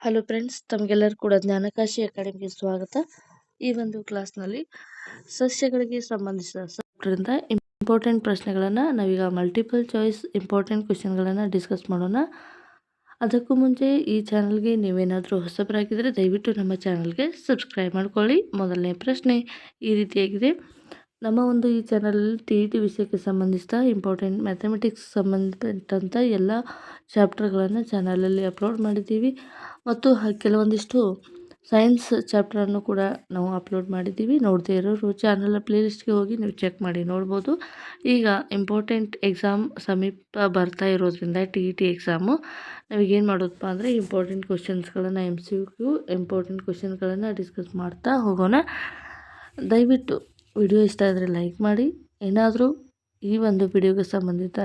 Hello friends, ತಮಗೆಲ್ಲರೂ ಕೂಡ ಜ್ಞಾನಕಾಶಿ ಅಕಾಡೆಮಿಗೆ ಸ್ವಾಗತ. ಈ ಒಂದು ಕ್ಲಾಸ್ನಲ್ಲಿ ಸಸ್ಯಗಳಿಗೆ ಸಂಬಂಧಿಸಿದ ಸಬ್ಜೆಕ್ಟ್ರಿಂದ ಇಂಪಾರ್ಟೆಂಟ್ ಪ್ರಶ್ನೆಗಳನ್ನು ನಾವೀಗ ಮಲ್ಟಿಪಲ್ ಚಾಯ್ಸ್ ಇಂಪಾರ್ಟೆಂಟ್ ಕ್ವೆಶನ್ಗಳನ್ನು ಡಿಸ್ಕಸ್ ಮಾಡೋಣ. ಅದಕ್ಕೂ ಮುಂಚೆ ಈ ಚಾನಲ್ಗೆ ನೀವೇನಾದರೂ ಹೊಸಬರಾಗಿದ್ದರೆ ದಯವಿಟ್ಟು ನಮ್ಮ ಚಾನಲ್ಗೆ ಸಬ್ಸ್ಕ್ರೈಬ್ ಮಾಡ್ಕೊಳ್ಳಿ. ಮೊದಲನೇ ಪ್ರಶ್ನೆ ಈ ರೀತಿಯಾಗಿದೆ. ನಮ್ಮ ಒಂದು ಈ ಚಾನಲಲ್ಲಿ TET ವಿಷಯಕ್ಕೆ ಸಂಬಂಧಿಸಿದ ಇಂಪಾರ್ಟೆಂಟ್ ಮ್ಯಾಥಮೆಟಿಕ್ಸ್ ಸಂಬಂಧಪಟ್ಟಂಥ ಎಲ್ಲ ಚಾಪ್ಟರ್ಗಳನ್ನು ಚಾನಲಲ್ಲಿ ಅಪ್ಲೋಡ್ ಮಾಡಿದ್ದೀವಿ ಮತ್ತು ಕೆಲವೊಂದಿಷ್ಟು ಸೈನ್ಸ್ ಚಾಪ್ಟರನ್ನು ಕೂಡ ನಾವು ಅಪ್ಲೋಡ್ ಮಾಡಿದ್ದೀವಿ. ನೋಡದೇ ಇರೋರು ಚಾನಲ್ ಪ್ಲೇಲಿಸ್ಟ್ಗೆ ಹೋಗಿ ನೀವು ಚೆಕ್ ಮಾಡಿ ನೋಡ್ಬೋದು. ಈಗ ಇಂಪಾರ್ಟೆಂಟ್ ಎಕ್ಸಾಮ್ ಸಮೀಪ ಬರ್ತಾ ಇರೋದ್ರಿಂದ TET ಎಕ್ಸಾಮು ನಾವೀಗೇನು ಮಾಡೋದಪ್ಪ ಅಂದರೆ ಇಂಪಾರ್ಟೆಂಟ್ ಕ್ವಶನ್ಸ್ಗಳನ್ನು MCQ ಇಂಪಾರ್ಟೆಂಟ್ ಕ್ವಶನ್ಗಳನ್ನು ಡಿಸ್ಕಸ್ ಮಾಡ್ತಾ ಹೋಗೋಣ. ದಯವಿಟ್ಟು ವಿಡಿಯೋ ಇಷ್ಟ ಆದರೆ ಲೈಕ್ ಮಾಡಿ. ಏನಾದರೂ ಈ ಒಂದು ವಿಡಿಯೋಗೆ ಸಂಬಂಧಿತ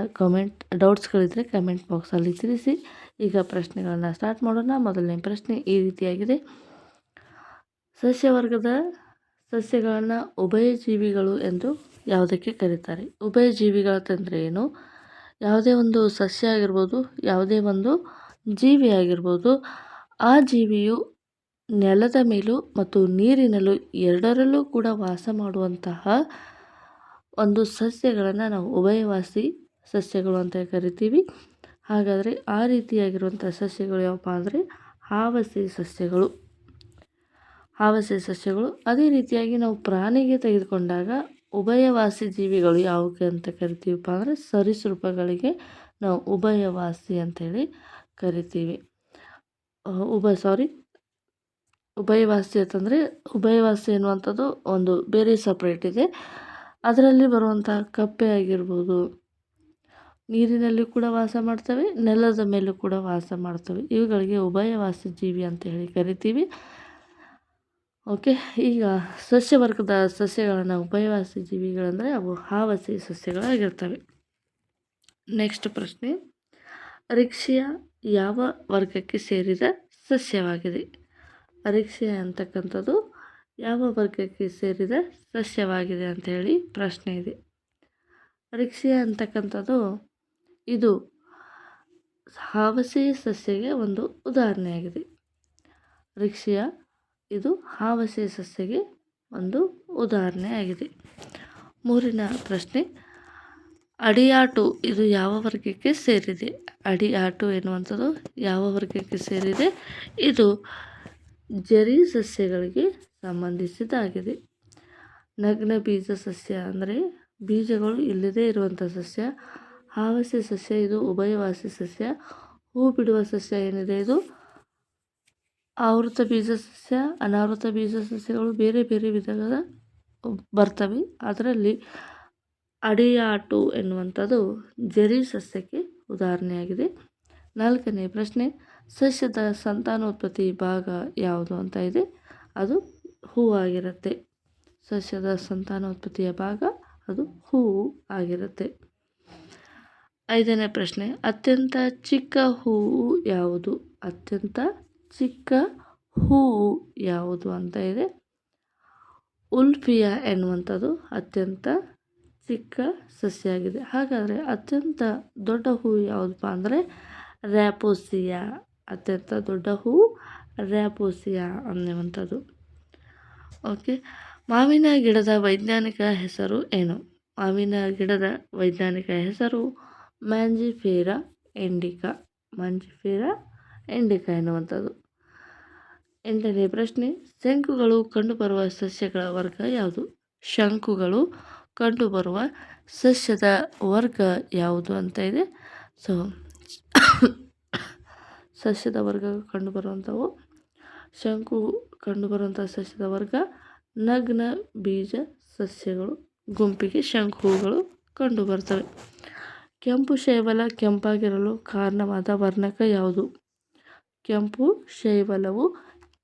ಡೌಟ್ಸ್ಗಳಿದ್ದರೆ ಕಮೆಂಟ್ ಬಾಕ್ಸಲ್ಲಿ ತಿಳಿಸಿ. ಈಗ ಪ್ರಶ್ನೆಗಳನ್ನು ಸ್ಟಾರ್ಟ್ ಮಾಡೋಣ. ಮೊದಲನೇ ಪ್ರಶ್ನೆ ಈ ರೀತಿಯಾಗಿದೆ. ಸಸ್ಯವರ್ಗದ ಸಸ್ಯಗಳನ್ನು ಉಭಯಜೀವಿಗಳು ಎಂದು ಯಾವುದಕ್ಕೆ ಕರೀತಾರೆ? ಉಭಯಜೀವಿಗಳಂತಂದರೆ ಏನು? ಯಾವುದೇ ಒಂದು ಸಸ್ಯ ಆಗಿರ್ಬೋದು, ಯಾವುದೇ ಒಂದು ಜೀವಿ ಆಗಿರ್ಬೋದು, ಆ ಜೀವಿಯು ನೆಲದ ಮೇಲೂ ಮತ್ತು ನೀರಿನಲ್ಲೂ ಎರಡರಲ್ಲೂ ಕೂಡ ವಾಸ ಮಾಡುವಂತಹ ಒಂದು ಸಸ್ಯಗಳನ್ನು ನಾವು ಉಭಯವಾಸಿ ಸಸ್ಯಗಳು ಅಂತ ಕರಿತೀವಿ. ಹಾಗಾದರೆ ಆ ರೀತಿಯಾಗಿರುವಂಥ ಸಸ್ಯಗಳು ಯಾವಪ್ಪ ಅಂದರೆ ಹಾವಸಿ ಸಸ್ಯಗಳು. ಅದೇ ರೀತಿಯಾಗಿ ನಾವು ಪ್ರಾಣಿಗೆ ತೆಗೆದುಕೊಂಡಾಗ ಉಭಯವಾಸಿ ಜೀವಿಗಳು ಯಾವುಕ್ಕೆ ಅಂತ ಕರಿತೀವಪ್ಪ ಅಂದರೆ ಸರೀಸೃಪಗಳಿಗೆ ನಾವು ಉಭಯವಾಸಿ ಅಂತೇಳಿ ಕರಿತೀವಿ. ಉಭಯವಾಸಿ ಅಂತಂದರೆ ಉಭಯವಾಸಿ ಎನ್ನುವಂಥದ್ದು ಒಂದು ಬೇರೆ ಸಪ್ರೇಟ್ ಇದೆ. ಅದರಲ್ಲಿ ಬರುವಂಥ ಕಪ್ಪೆ ಆಗಿರ್ಬೋದು, ನೀರಿನಲ್ಲಿ ಕೂಡ ವಾಸ ಮಾಡ್ತವೆ, ನೆಲದ ಮೇಲೂ ಕೂಡ ವಾಸ ಮಾಡ್ತವೆ. ಇವುಗಳಿಗೆ ಉಭಯವಾಸಿ ಜೀವಿ ಅಂತ ಹೇಳಿ ಕರಿತೀವಿ. ಓಕೆ, ಈಗ ಸಸ್ಯವರ್ಗದ ಸಸ್ಯಗಳನ್ನು ಉಭಯವಾಸಿ ಜೀವಿಗಳಂದರೆ ಅವು ಹಾವಸಿ ಸಸ್ಯಗಳಾಗಿರ್ತವೆ. ನೆಕ್ಸ್ಟ್ ಪ್ರಶ್ನೆ, ರಿಕ್ಸಿಯಾ ಯಾವ ವರ್ಗಕ್ಕೆ ಸೇರಿದ ಸಸ್ಯವಾಗಿದೆ? ರಿಕ್ಸಿಯಾ ಅಂತಕ್ಕಂಥದ್ದು ಯಾವ ವರ್ಗಕ್ಕೆ ಸೇರಿದ ಸಸ್ಯವಾಗಿದೆ ಅಂತ ಹೇಳಿ ಪ್ರಶ್ನೆ ಇದೆ. ರಿಕ್ಸಿಯಾ ಅಂತಕ್ಕಂಥದ್ದು ಇದು ಹಾವಸಿ ಸಸ್ಯಗೆ ಒಂದು ಉದಾಹರಣೆಯಾಗಿದೆ. ರಿಕ್ಸಿಯಾ ಇದು ಹಾವಸಿ ಸಸ್ಯಗೆ ಒಂದು ಉದಾಹರಣೆಯಾಗಿದೆ. ಮೂರನೇ ಪ್ರಶ್ನೆ, ಅಡಿಯಾಟು ಇದು ಯಾವ ವರ್ಗಕ್ಕೆ ಸೇರಿದೆ? ಅಡಿಯಾಟು ಎನ್ನುವಂಥದ್ದು ಯಾವ ವರ್ಗಕ್ಕೆ ಸೇರಿದೆ? ಇದು ಜರಿ ಸಸ್ಯಗಳಿಗೆ ಸಂಬಂಧಿಸಿದಾಗಿದೆ. ನಗ್ನ ಬೀಜ ಸಸ್ಯ ಅಂದರೆ ಬೀಜಗಳು ಇಲ್ಲದೇ ಇರುವಂಥ ಸಸ್ಯ. ಹಾವಸಿ ಸಸ್ಯ ಇದು ಉಭಯವಾಸಿ ಸಸ್ಯ. ಹೂ ಬಿಡುವ ಸಸ್ಯ ಏನಿದೆ ಇದು ಆವೃತ ಬೀಜ ಸಸ್ಯ. ಅನಾವೃತ ಬೀಜ ಸಸ್ಯಗಳು ಬೇರೆ ಬೇರೆ ವಿಧಗಳ ಬರ್ತವೆ. ಅದರಲ್ಲಿ ಅಡಿಯಾಟು ಎನ್ನುವಂಥದ್ದು ಜರಿ ಸಸ್ಯಕ್ಕೆ ಉದಾಹರಣೆಯಾಗಿದೆ. ನಾಲ್ಕನೇ ಪ್ರಶ್ನೆ, ಸಸ್ಯದ ಸಂತಾನೋತ್ಪತ್ತಿ ಭಾಗ ಯಾವುದು ಅಂತ ಇದೆ. ಅದು ಹೂವಾಗಿರುತ್ತೆ. ಸಸ್ಯದ ಸಂತಾನೋತ್ಪತ್ತಿಯ ಭಾಗ ಅದು ಹೂವು ಆಗಿರುತ್ತೆ. ಐದನೇ ಪ್ರಶ್ನೆ, ಅತ್ಯಂತ ಚಿಕ್ಕ ಹೂವು ಯಾವುದು? ಅತ್ಯಂತ ಚಿಕ್ಕ ಹೂವು ಯಾವುದು ಅಂತ ಇದೆ. ಉಲ್ಫಿಯಾ ಎನ್ನುವಂಥದ್ದು ಅತ್ಯಂತ ಚಿಕ್ಕ ಸಸ್ಯ ಆಗಿದೆ. ಹಾಗಾದರೆ ಅತ್ಯಂತ ದೊಡ್ಡ ಹೂವು ಯಾವುದಪ್ಪ ಅಂದರೆ ರ್ಯಾಪೋಸಿಯಾ. ಅತ್ಯಂತ ದೊಡ್ಡ ಹೂವು ರ್ಯಾಪೋಸಿಯಾ ಅನ್ನುವಂಥದ್ದು. ಓಕೆ, ಮಾವಿನ ಗಿಡದ ವೈಜ್ಞಾನಿಕ ಹೆಸರು ಏನು? ಮಾವಿನ ಗಿಡದ ವೈಜ್ಞಾನಿಕ ಹೆಸರು ಮ್ಯಾಂಜಿಫೆರಾ ಇಂಡಿಕಾ. ಮ್ಯಾಂಜಿಫೆರಾ ಇಂಡಿಕಾ ಎನ್ನುವಂಥದ್ದು. ಎಂಟನೇ ಪ್ರಶ್ನೆ, ಶಂಕುಗಳು ಕಂಡುಬರುವ ಸಸ್ಯಗಳ ವರ್ಗ ಯಾವುದು? ಶಂಕುಗಳು ಕಂಡುಬರುವ ಸಸ್ಯದ ವರ್ಗ ಯಾವುದು ಅಂತ ಇದೆ. ಸೊ ಸಸ್ಯದ ವರ್ಗ ಕಂಡುಬರುವಂಥವು ಶಂಕು ಕಂಡುಬರುವಂಥ ಸಸ್ಯದ ವರ್ಗ ನಗ್ನ ಬೀಜ ಸಸ್ಯಗಳು ಗುಂಪಿಗೆ ಶಂಕು ಹೂಗಳು ಕಂಡುಬರ್ತವೆ. ಕೆಂಪು ಶೈವಲ ಕೆಂಪಾಗಿರಲು ಕಾರಣವಾದ ವರ್ಣಕ ಯಾವುದು? ಕೆಂಪು ಶೈವಲವು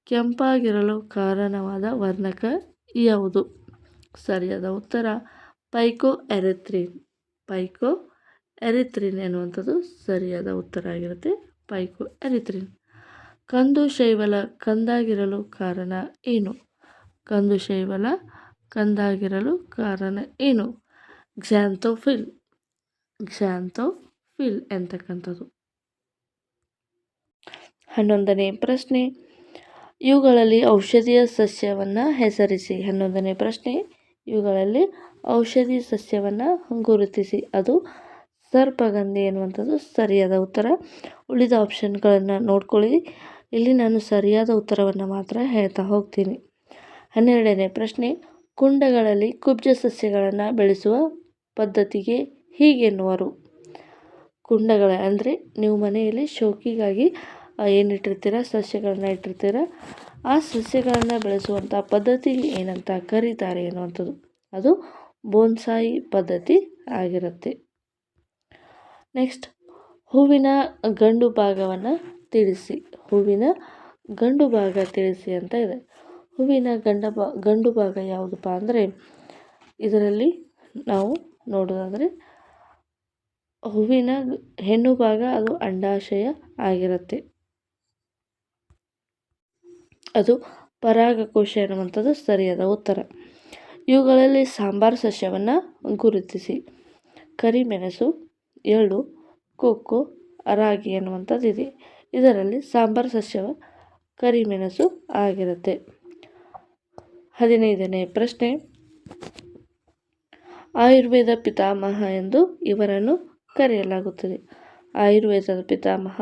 ಕೆಂಪಾಗಿರಲು ಕಾರಣವಾದ ವರ್ಣಕ ಯಾವುದು? ಸರಿಯಾದ ಉತ್ತರ ಪೈಕೋ ಎರಿಥ್ರಿನ್. ಪೈಕೋ ಎರಿಥ್ರಿನ್ ಎನ್ನುವಂಥದ್ದು ಸರಿಯಾದ ಉತ್ತರ ಆಗಿರುತ್ತೆ. ಪೈಕೋ ಎರಿಥ್ರಿನ್. ಕಂದು ಶೈವಲ ಕಂದಾಗಿರಲು ಕಾರಣ ಏನು? ಕಂದು ಶೈವಲ ಕಂದಾಗಿರಲು ಕಾರಣ ಏನು? ಕ್ಸಾಂಥೋಫಿಲ್ ಎಂತಕ್ಕಂಥದ್ದು. 11ನೇ ಪ್ರಶ್ನೆ, ಇವುಗಳಲ್ಲಿ ಔಷಧೀಯ ಸಸ್ಯವನ್ನು ಹೆಸರಿಸಿ. 11ನೇ ಪ್ರಶ್ನೆ, ಇವುಗಳಲ್ಲಿ ಔಷಧಿ ಸಸ್ಯವನ್ನು ಗುರುತಿಸಿ. ಅದು ಸರ್ಪಗಂಧಿ ಎನ್ನುವಂಥದ್ದು ಸರಿಯಾದ ಉತ್ತರ. ಉಳಿದ ಆಪ್ಷನ್ಗಳನ್ನು ನೋಡ್ಕೊಳ್ಳಿ. ಇಲ್ಲಿ ನಾನು ಸರಿಯಾದ ಉತ್ತರವನ್ನು ಮಾತ್ರ ಹೇಳ್ತಾ ಹೋಗ್ತೀನಿ. 12ನೇ ಪ್ರಶ್ನೆ, ಕುಂಡಗಳಲ್ಲಿ ಕುಬ್ಜ ಸಸ್ಯಗಳನ್ನು ಬೆಳೆಸುವ ಪದ್ಧತಿಗೆ ಹೀಗೆನ್ನುವರು. ಕುಂಡಗಳ ಅಂದರೆ ನೀವು ಮನೆಯಲ್ಲಿ ಶೋಕಿಗಾಗಿ ಏನಿಟ್ಟಿರ್ತೀರ, ಸಸ್ಯಗಳನ್ನ ಇಟ್ಟಿರ್ತೀರ, ಆ ಸಸ್ಯಗಳನ್ನು ಬೆಳೆಸುವಂಥ ಪದ್ಧತಿಗೆ ಏನಂತ ಕರೀತಾರೆ ಎನ್ನುವಂಥದ್ದು. ಅದು ಬೋನ್ಸಾಯಿ ಪದ್ಧತಿ ಆಗಿರುತ್ತೆ. ನೆಕ್ಸ್ಟ್, ಹೂವಿನ ಗಂಡು ಭಾಗವನ್ನು ತಿಳಿಸಿ. ಹೂವಿನ ಗಂಡು ಭಾಗ ತಿಳಿಸಿ ಅಂತ ಇದೆ. ಹೂವಿನ ಗಂಡು ಭಾಗ ಯಾವುದಪ್ಪ ಅಂದರೆ, ಇದರಲ್ಲಿ ನಾವು ನೋಡೋದಾದರೆ ಹೂವಿನ ಹೆಣ್ಣು ಭಾಗ ಅದು ಅಂಡಾಶಯ ಆಗಿರುತ್ತೆ. ಅದು ಪರಾಗಕೋಶ ಎನ್ನುವಂಥದ್ದು ಸರಿಯಾದ ಉತ್ತರ. ಇವುಗಳಲ್ಲಿ ಸಾಂಬಾರ್ ಸಸ್ಯವನ್ನು ಗುರುತಿಸಿ. ಕರಿಮೆಣಸು, ಎಳ್ಳು, ಕೊಕ್ಕೋ, ರಾಗಿ ಎನ್ನುವಂಥದ್ದು ಇದೆ. ಇದರಲ್ಲಿ ಸಾಂಬಾರ್ ಸಸ್ಯ ಕರಿಮೆಣಸು ಆಗಿರುತ್ತೆ. 15ನೇ ಪ್ರಶ್ನೆ, ಆಯುರ್ವೇದ ಪಿತಾಮಹ ಎಂದು ಇವರನ್ನು ಕರೆಯಲಾಗುತ್ತದೆ. ಆಯುರ್ವೇದದ ಪಿತಾಮಹ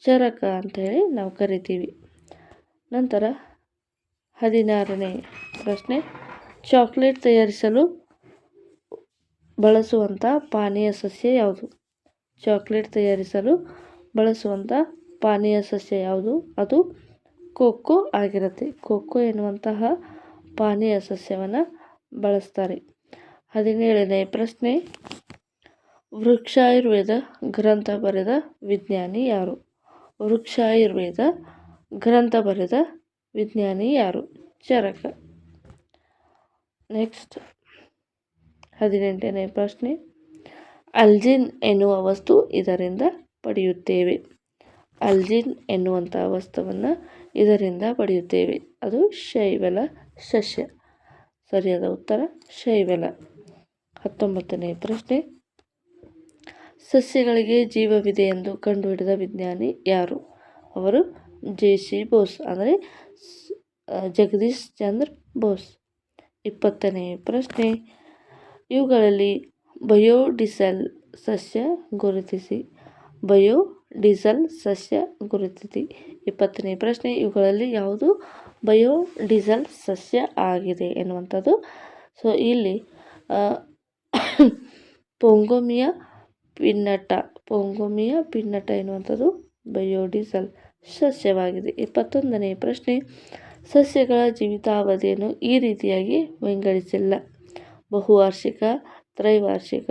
ಚರಕ ಅಂತ ಹೇಳಿ ನಾವು ಕರಿತೀವಿ. ನಂತರ 16ನೇ ಪ್ರಶ್ನೆ, ಚಾಕ್ಲೇಟ್ ತಯಾರಿಸಲು ಬಳಸುವಂಥ ಪಾನೀಯ ಸಸ್ಯ ಯಾವುದು? ಚಾಕ್ಲೇಟ್ ತಯಾರಿಸಲು ಬಳಸುವಂಥ ಪಾನೀಯ ಸಸ್ಯ ಯಾವುದು? ಅದು ಕೊಕ್ಕೋ ಆಗಿರುತ್ತೆ. ಕೊಕ್ಕೋ ಎನ್ನುವಂತಹ ಪಾನೀಯ ಸಸ್ಯವನ್ನು ಬಳಸ್ತಾರೆ. 17ನೇ ಪ್ರಶ್ನೆ, ವೃಕ್ಷಾಯುರ್ವೇದ ಗ್ರಂಥ ಬರೆದ ವಿಜ್ಞಾನಿ ಯಾರು? ವೃಕ್ಷಾಯುರ್ವೇದ ಗ್ರಂಥ ಬರೆದ ವಿಜ್ಞಾನಿ ಯಾರು? ಚರಕ. ನೆಕ್ಸ್ಟ್ 18ನೇ ಪ್ರಶ್ನೆ, ಅಲ್ಜಿನ್ ಎನ್ನುವ ವಸ್ತು ಇದರಿಂದ ಪಡೆಯುತ್ತೇವೆ. ಅಲ್ಜಿನ್ ಎನ್ನುವಂಥ ವಸ್ತುವನ್ನು ಇದರಿಂದ ಪಡೆಯುತ್ತೇವೆ. ಅದು ಶೈವಲ ಸಸ್ಯ. ಸರಿಯಾದ ಉತ್ತರ ಶೈವಲ. 19ನೇ ಪ್ರಶ್ನೆ, ಸಸ್ಯಗಳಿಗೆ ಜೀವವಿದೆ ಎಂದು ಕಂಡುಹಿಡಿದ ವಿಜ್ಞಾನಿ ಯಾರು? ಅವರು ಜೆ.ಸಿ. ಬೋಸ್ ಅಂದರೆ ಜಗದೀಶ್ ಚಂದ್ರ ಬೋಸ್. 20ನೇ ಪ್ರಶ್ನೆ, ಇವುಗಳಲ್ಲಿ ಬಯೋಡೀಸಲ್ ಸಸ್ಯ ಗುರುತಿಸಿ. ಬಯೋಡೀಸಲ್ ಸಸ್ಯ ಗುರುತಿಸಿ. 20ನೇ ಪ್ರಶ್ನೆ, ಇವುಗಳಲ್ಲಿ ಯಾವುದು ಬಯೋಡೀಸಲ್ ಸಸ್ಯ ಆಗಿದೆ ಎನ್ನುವಂಥದ್ದು. ಸೊ ಇಲ್ಲಿ ಪೊಂಗೋಮಿಯಾ ಪಿನ್ನಟ ಎನ್ನುವಂಥದ್ದು ಬಯೋಡೀಸಲ್ ಸಸ್ಯವಾಗಿದೆ. 21ನೇ ಪ್ರಶ್ನೆ, ಸಸ್ಯಗಳ ಜೀವಿತಾವಧಿಯನ್ನು ಈ ರೀತಿಯಾಗಿ ವಿಂಗಡಿಸಿಲ್ಲ. ಬಹುವಾರ್ಷಿಕ, ತ್ರೈವಾರ್ಷಿಕ,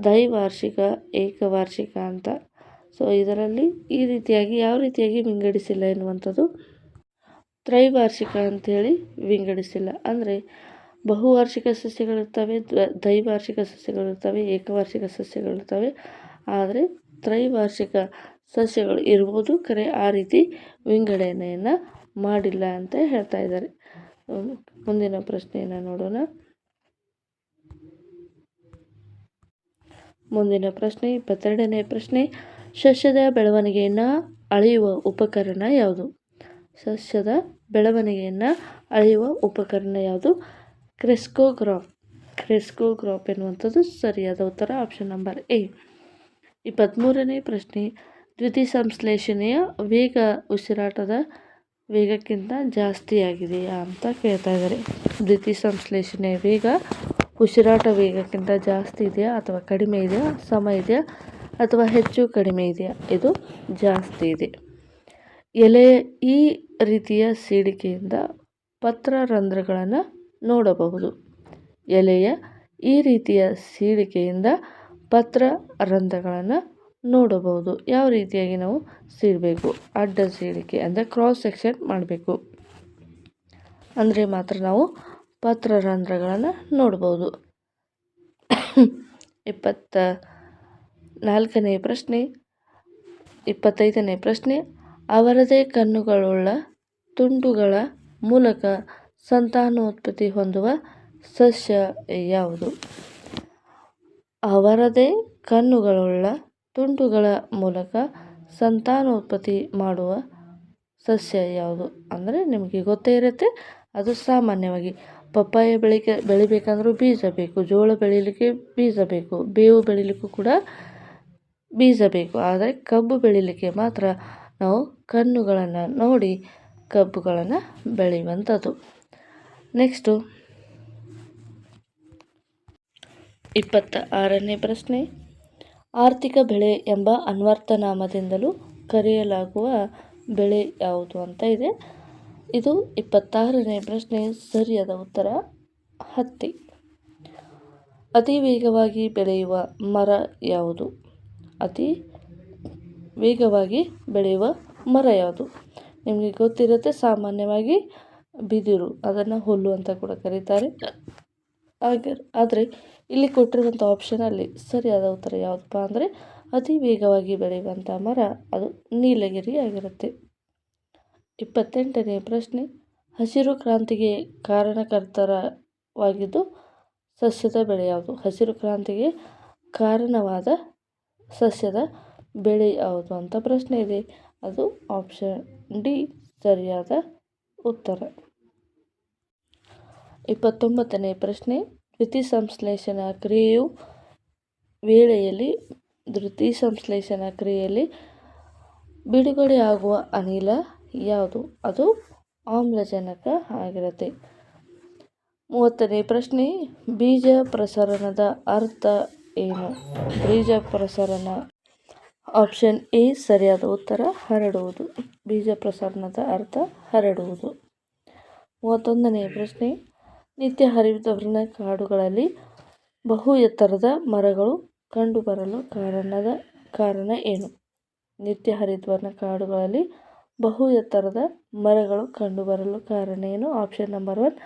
ದ್ವೈವಾರ್ಷಿಕ, ಏಕವಾರ್ಷಿಕ ಅಂತ. ಸೊ ಇದರಲ್ಲಿ ಈ ರೀತಿಯಾಗಿ ಯಾವ ರೀತಿಯಾಗಿ ವಿಂಗಡಿಸಿಲ್ಲ ಎನ್ನುವಂಥದ್ದು, ತ್ರೈವಾರ್ಷಿಕ ಅಂಥೇಳಿ ವಿಂಗಡಿಸಿಲ್ಲ. ಅಂದರೆ ಬಹುವಾರ್ಷಿಕ ಸಸ್ಯಗಳಿರ್ತವೆ, ದ್ವೈವಾರ್ಷಿಕ ಸಸ್ಯಗಳಿರ್ತವೆ, ಏಕವಾರ್ಷಿಕ ಸಸ್ಯಗಳಿರ್ತವೆ. ಆದರೆ ತ್ರೈವಾರ್ಷಿಕ ಸಸ್ಯಗಳು ಇರ್ಬೋದು, ಕರೆ ಆ ರೀತಿ ವಿಂಗಡಣೆಯನ್ನು ಮಾಡಿಲ್ಲ ಅಂತ ಹೇಳ್ತಾ ಇದ್ದಾರೆ. ಮುಂದಿನ ಪ್ರಶ್ನೆಯನ್ನು ನೋಡೋಣ. ಮುಂದಿನ ಪ್ರಶ್ನೆ 22ನೇ ಪ್ರಶ್ನೆ, ಸಸ್ಯದ ಬೆಳವಣಿಗೆಯನ್ನು ಅಳೆಯುವ ಉಪಕರಣ ಯಾವುದು? ಸಸ್ಯದ ಬೆಳವಣಿಗೆಯನ್ನು ಅಳೆಯುವ ಉಪಕರಣ ಯಾವುದು? ಕ್ರೆಸ್ಕೋಗ್ರಾಫ್ ಎನ್ನುವಂಥದ್ದು ಸರಿಯಾದ ಉತ್ತರ. Option number A. 23ನೇ ಪ್ರಶ್ನೆ, ದ್ಯುತಿಸಂಶ್ಲೇಷಣೆಯ ವೇಗ ಉಸಿರಾಟದ ವೇಗಕ್ಕಿಂತ ಜಾಸ್ತಿಯಾಗಿದೆಯಾ ಅಂತ ಕೇಳ್ತಾ ಇದ್ದಾರೆ. ದ್ಯುತಿಸಂಶ್ಲೇಷಣೆಯ ವೇಗ ಉಸಿರಾಟ ವೇಗಕ್ಕಿಂತ ಜಾಸ್ತಿ ಇದೆಯಾ ಅಥವಾ ಕಡಿಮೆ ಇದೆಯಾ, ಸಮ ಇದೆಯಾ ಅಥವಾ ಹೆಚ್ಚು ಕಡಿಮೆ ಇದೆಯಾ? ಇದು ಜಾಸ್ತಿ ಇದೆ. ಎಲೆಯ ಈ ರೀತಿಯ ಸೀಳಿಕೆಯಿಂದ ಪತ್ರರಂಧ್ರಗಳನ್ನು ನೋಡಬಹುದು. ಎಲೆಯ ಈ ರೀತಿಯ ಸೀಳಿಕೆಯಿಂದ ಪತ್ರರಂಧ್ರಗಳನ್ನು ನೋಡಬಹುದು. ಯಾವ ರೀತಿಯಾಗಿ ನಾವು ಸೀಳಬೇಕು? ಅಡ್ಡ ಸೀಳಿಕೆ ಅಂದರೆ ಕ್ರಾಸ್ ಸೆಕ್ಷನ್ ಮಾಡಬೇಕು, ಅಂದರೆ ಮಾತ್ರ ನಾವು ಪತ್ರರಂಧ್ರಗಳನ್ನು ನೋಡ್ಬೋದು. 24ನೇ ಪ್ರಶ್ನೆ 25ನೇ ಪ್ರಶ್ನೆ, ಅವರದೇ ಕಣ್ಣುಗಳುಳ್ಳ ತುಂಡುಗಳ ಮೂಲಕ ಸಂತಾನೋತ್ಪತ್ತಿ ಹೊಂದುವ ಸಸ್ಯ ಯಾವುದು? ಅವರದೇ ಕಣ್ಣುಗಳುಳ್ಳ ತುಂಡುಗಳ ಮೂಲಕ ಸಂತಾನೋತ್ಪತ್ತಿ ಮಾಡುವ ಸಸ್ಯ ಯಾವುದು? ಅಂದರೆ ನಿಮಗೆ ಗೊತ್ತೇ ಇರುತ್ತೆ, ಅದು ಸಾಮಾನ್ಯವಾಗಿ ಪಪ್ಪಾಯ ಬೆಳಿಬೇಕಂದ್ರೂ ಬೀಜ ಬೇಕು, ಜೋಳ ಬೆಳೀಲಿಕ್ಕೆ ಬೀಜ ಬೇಕು, ಬೇವು ಬೆಳೀಲಿಕ್ಕೂ ಕೂಡ ಬೀಜ ಬೇಕು. ಆದರೆ ಕಬ್ಬು ಬೆಳೀಲಿಕ್ಕೆ ಮಾತ್ರ ನಾವು ಕಣ್ಣುಗಳನ್ನು ನೋಡಿ ಕಬ್ಬುಗಳನ್ನು ಬೆಳೆಯುವಂಥದ್ದು. ನೆಕ್ಸ್ಟು 26ನೇ ಪ್ರಶ್ನೆ, ಆರ್ಥಿಕ ಬೆಳೆ ಎಂಬ ಅನ್ವರ್ಥನಾಮದಿಂದಲೂ ಕರೆಯಲಾಗುವ ಬೆಳೆ ಯಾವುದು ಅಂತ ಇದೆ. ಇದು 26ನೇ ಪ್ರಶ್ನೆ. ಸರಿಯಾದ ಉತ್ತರ ಹತ್ತಿ. ಅತಿ ವೇಗವಾಗಿ ಬೆಳೆಯುವ ಮರ ಯಾವುದು? ಅತಿ ವೇಗವಾಗಿ ಬೆಳೆಯುವ ಮರ ಯಾವುದು? ನಿಮಗೆ ಗೊತ್ತಿರುತ್ತೆ, ಸಾಮಾನ್ಯವಾಗಿ ಬಿದಿರು, ಅದನ್ನು ಹುಲ್ಲು ಅಂತ ಕೂಡ ಕರೀತಾರೆ. ಆದರೆ ಇಲ್ಲಿ ಕೊಟ್ಟಿರುವಂಥ ಆಪ್ಷನಲ್ಲಿ ಸರಿಯಾದ ಉತ್ತರ ಯಾವುದಪ್ಪ ಅಂದರೆ ಅತಿ ವೇಗವಾಗಿ ಬೆಳೆಯುವಂಥ ಮರ ಅದು ನೀಲಗಿರಿ ಆಗಿರುತ್ತೆ. 28ನೇ ಪ್ರಶ್ನೆ, ಹಸಿರು ಕ್ರಾಂತಿಗೆ ಕಾರಣಕರ್ತವಾಗಿದ್ದು ಸಸ್ಯದ ಬೆಳೆ ಯಾವುದು? ಹಸಿರು ಕ್ರಾಂತಿಗೆ ಕಾರಣವಾದ ಸಸ್ಯದ ಬೆಳೆ ಯಾವುದು ಅಂತ ಪ್ರಶ್ನೆ ಇದೆ. ಅದು ಆಪ್ಷನ್ ಡಿ ಸರಿಯಾದ ಉತ್ತರ. 29ನೇ ಪ್ರಶ್ನೆ, ದ್ಯುತಿಸಂಶ್ಲೇಷಣಾ ಕ್ರಿಯೆಯಲ್ಲಿ ಬಿಡುಗಡೆಯಾಗುವ ಅನಿಲ ಯಾವುದು? ಅದು ಆಮ್ಲಜನಕ ಆಗಿರುತ್ತೆ. 30ನೇ ಪ್ರಶ್ನೆ, ಬೀಜ ಪ್ರಸರಣದ ಅರ್ಥ ಏನು? ಬೀಜ ಪ್ರಸರಣ ಆಪ್ಷನ್ ಎ ಸರಿಯಾದ ಉತ್ತರ ಹರಡುವುದು. ಬೀಜ ಪ್ರಸರಣದ ಅರ್ಥ ಹರಡುವುದು. 31ನೇ ಪ್ರಶ್ನೆ, ನಿತ್ಯ ಹರಿದ್ವರ್ಣ ಕಾಡುಗಳಲ್ಲಿ ಬಹು ಎತ್ತರದ ಮರಗಳು ಕಂಡುಬರಲು ಕಾರಣ ಏನು? ನಿತ್ಯ ಹರಿದ್ವರ್ಣ ಕಾಡುಗಳಲ್ಲಿ ಬಹು ಎತ್ತರದ ಮರಗಳು ಕಂಡುಬರಲು ಕಾರಣ ಏನು? ಆಪ್ಷನ್ ನಂಬರ್ 1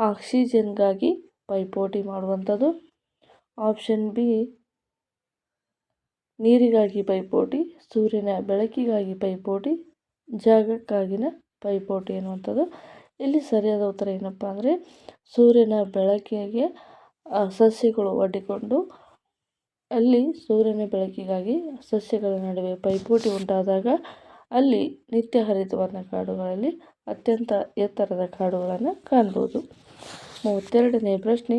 ಆಕ್ಸಿಜನ್ಗಾಗಿ ಪೈಪೋಟಿ ಮಾಡುವಂಥದ್ದು. ಆಪ್ಷನ್ ಬಿ ನೀರಿಗಾಗಿ ಪೈಪೋಟಿ, ಸೂರ್ಯನ ಬೆಳಕಿಗಾಗಿ ಪೈಪೋಟಿ, ಜಾಗಕ್ಕಾಗಿನ ಪೈಪೋಟಿ ಎನ್ನುವಂಥದ್ದು. ಇಲ್ಲಿ ಸರಿಯಾದ ಉತ್ತರ ಏನಪ್ಪ ಅಂದರೆ ಸೂರ್ಯನ ಬೆಳಕಿಗೆ ಸಸ್ಯಗಳು ಒಡ್ಡಿಕೊಂಡು ಅಲ್ಲಿ ಸೂರ್ಯನ ಬೆಳಕಿಗಾಗಿ ಸಸ್ಯಗಳ ನಡುವೆ ಪೈಪೋಟಿ ಉಂಟಾದಾಗ ಅಲ್ಲಿ ನಿತ್ಯ ಹರಿದ್ವರ್ಣ ಕಾಡುಗಳಲ್ಲಿ ಅತ್ಯಂತ ಎತ್ತರದ ಕಾಡುಗಳನ್ನು ಕಾಣ್ಬೋದು. 32ನೇ ಪ್ರಶ್ನೆ,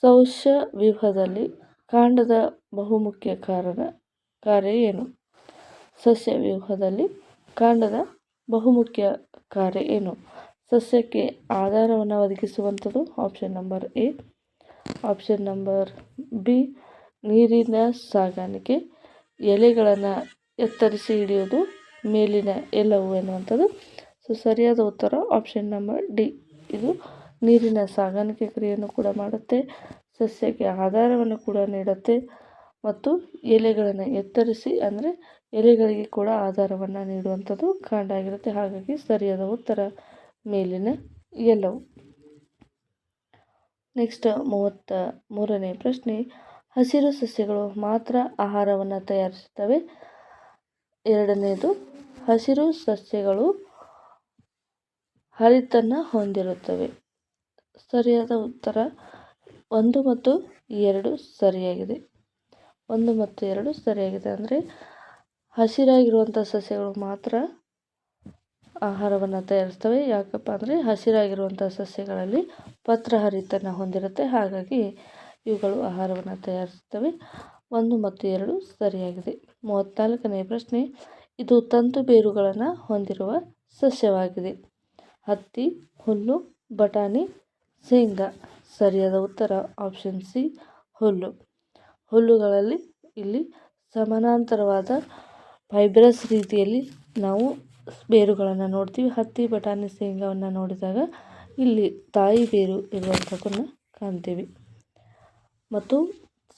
ಸಸ್ಯವ್ಯೂಹದಲ್ಲಿ ಕಾಂಡದ ಬಹುಮುಖ್ಯ ಕಾರ್ಯ ಏನು? ಸಸ್ಯವ್ಯೂಹದಲ್ಲಿ ಕಾಂಡದ ಬಹುಮುಖ್ಯ ಕಾರ್ಯ ಏನು? ಸಸ್ಯಕ್ಕೆ ಆಧಾರವನ್ನು ಒದಗಿಸುವಂಥದ್ದು. Option number A. Option number B ನೀರಿನ ಸಾಗಾಣಿಕೆ, ಎಲೆಗಳನ್ನು ಎತ್ತರಿಸಿ ಹಿಡಿಯೋದು, ಮೇಲಿನ ಎಲ್ಲವೂ ಎನ್ನುವಂಥದ್ದು. ಸರಿಯಾದ ಉತ್ತರ ಆಪ್ಷನ್ ನಂಬರ್ ಡಿ. ಇದು ನೀರಿನ ಸಾಗಾಣಿಕೆ ಕ್ರಿಯೆಯನ್ನು ಕೂಡ ಮಾಡುತ್ತೆ, ಸಸ್ಯಕ್ಕೆ ಆಧಾರವನ್ನು ಕೂಡ ನೀಡುತ್ತೆ ಮತ್ತು ಎಲೆಗಳನ್ನು ಎತ್ತರಿಸಿ ಅಂದರೆ ಎಲೆಗಳಿಗೆ ಕೂಡ ಆಧಾರವನ್ನು ನೀಡುವಂಥದ್ದು ಕಾಂಡ ಆಗಿರುತ್ತೆ. ಹಾಗಾಗಿ ಸರಿಯಾದ ಉತ್ತರ ಮೇಲಿನ ಎಲ್ಲವೂ. ನೆಕ್ಸ್ಟ್ 33ನೇ ಪ್ರಶ್ನೆ, ಹಸಿರು ಸಸ್ಯಗಳು ಮಾತ್ರ ಆಹಾರವನ್ನು ತಯಾರಿಸುತ್ತವೆ. ಎರಡನೇದು, ಹಸಿರು ಸಸ್ಯಗಳು ಹರಿತನ್ನು ಹೊಂದಿರುತ್ತವೆ. ಸರಿಯಾದ ಉತ್ತರ 1 ಮತ್ತು 2 ಸರಿಯಾಗಿದೆ. 1 ಮತ್ತು 2 ಸರಿಯಾಗಿದೆ. ಅಂದರೆ ಹಸಿರಾಗಿರುವಂಥ ಸಸ್ಯಗಳು ಮಾತ್ರ ಆಹಾರವನ್ನು ತಯಾರಿಸ್ತವೆ. ಯಾಕಪ್ಪ ಅಂದರೆ ಹಸಿರಾಗಿರುವಂಥ ಸಸ್ಯಗಳಲ್ಲಿ ಪತ್ರಹರಿತನ್ನು ಹೊಂದಿರುತ್ತೆ, ಹಾಗಾಗಿ ಇವುಗಳು ಆಹಾರವನ್ನು ತಯಾರಿಸುತ್ತವೆ. 1 ಮತ್ತು 2 ಸರಿಯಾಗಿದೆ. 34ನೇ ಪ್ರಶ್ನೆ, ಇದು ತಂತು ಬೇರುಗಳನ್ನು ಹೊಂದಿರುವ ಸಸ್ಯವಾಗಿದೆ. ಹತ್ತಿ, ಹುಲ್ಲು, ಬಟಾಣಿ, ಶೇಂಗಾ. ಸರಿಯಾದ ಉತ್ತರ ಆಪ್ಷನ್ ಸಿ ಹುಲ್ಲು. ಹುಲ್ಲುಗಳಲ್ಲಿ ಇಲ್ಲಿ ಸಮಾನಾಂತರವಾದ ಫೈಬ್ರಸ್ ರೀತಿಯಲ್ಲಿ ನಾವು ಬೇರುಗಳನ್ನು ನೋಡ್ತೀವಿ. ಹತ್ತಿ, ಬಟಾಣಿ, ಶೇಂಗಾವನ್ನು ನೋಡಿದಾಗ ಇಲ್ಲಿ ತಾಯಿ ಬೇರು ಇರುವಂಥದ್ದನ್ನು ಕಾಣ್ತೀವಿ. ಮತ್ತು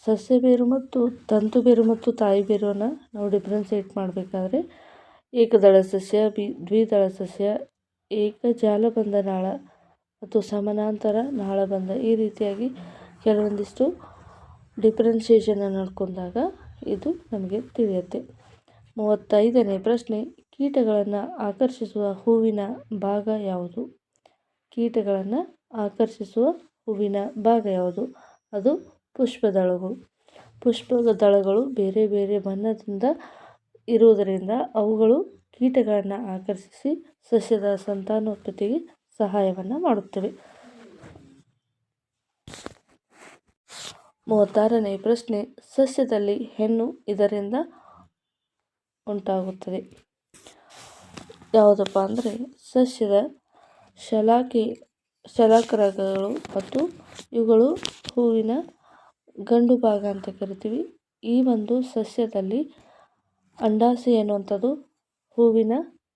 ಸಸ್ಯ ಬೇರು ಮತ್ತು ತಂತು ಬೇರು ಮತ್ತು ತಾಯಿ ಬೇರುವನ್ನು ನಾವು ಡಿಫ್ರೆನ್ಸಿಯೇಟ್ ಮಾಡಬೇಕಾದ್ರೆ ಏಕದಳ ಸಸ್ಯ, ದ್ವಿದಳ ಸಸ್ಯ, ಏಕಜಾಲಬಂಧ ನಾಳ ಮತ್ತು ಸಮಾನಾಂತರ ನಾಳಬಂಧ, ಈ ರೀತಿಯಾಗಿ ಕೆಲವೊಂದಿಷ್ಟು ಡಿಫ್ರೆನ್ಸಿಯೇಷನ್ ನೋಡ್ಕೊಂಡಾಗ ಇದು ನಮಗೆ ತಿಳಿಯುತ್ತೆ. 35ನೇ ಪ್ರಶ್ನೆ, ಕೀಟಗಳನ್ನು ಆಕರ್ಷಿಸುವ ಹೂವಿನ ಭಾಗ ಯಾವುದು? ಕೀಟಗಳನ್ನು ಆಕರ್ಷಿಸುವ ಹೂವಿನ ಭಾಗ ಯಾವುದು? ಅದು ಪುಷ್ಪದಳಗಳು. ಪುಷ್ಪದಳಗಳು ಬೇರೆ ಬೇರೆ ಬಣ್ಣದಿಂದ ಇರುವುದರಿಂದ ಅವುಗಳು ಕೀಟಗಳನ್ನು ಆಕರ್ಷಿಸಿ ಸಸ್ಯದ ಸಂತಾನೋತ್ಪತ್ತಿಗೆ ಸಹಾಯವನ್ನು ಮಾಡುತ್ತವೆ. 36ನೇ ಪ್ರಶ್ನೆ, ಸಸ್ಯದಲ್ಲಿ ಹೆಣ್ಣು ಇದರಿಂದ ಉಂಟಾಗುತ್ತದೆ. ಯಾವುದಪ್ಪ ಅಂದರೆ ಸಸ್ಯದ ಶಲಾಕರಗಳು ಮತ್ತು ಇವುಗಳು ಹೂವಿನ ಗಂಡು ಭಾಗ ಅಂತ ಕರಿತೀವಿ. ಈ ಒಂದು ಸಸ್ಯದಲ್ಲಿ ಅಂಡಾಶಯ ಎನ್ನುವಂಥದ್ದು ಹೂವಿನ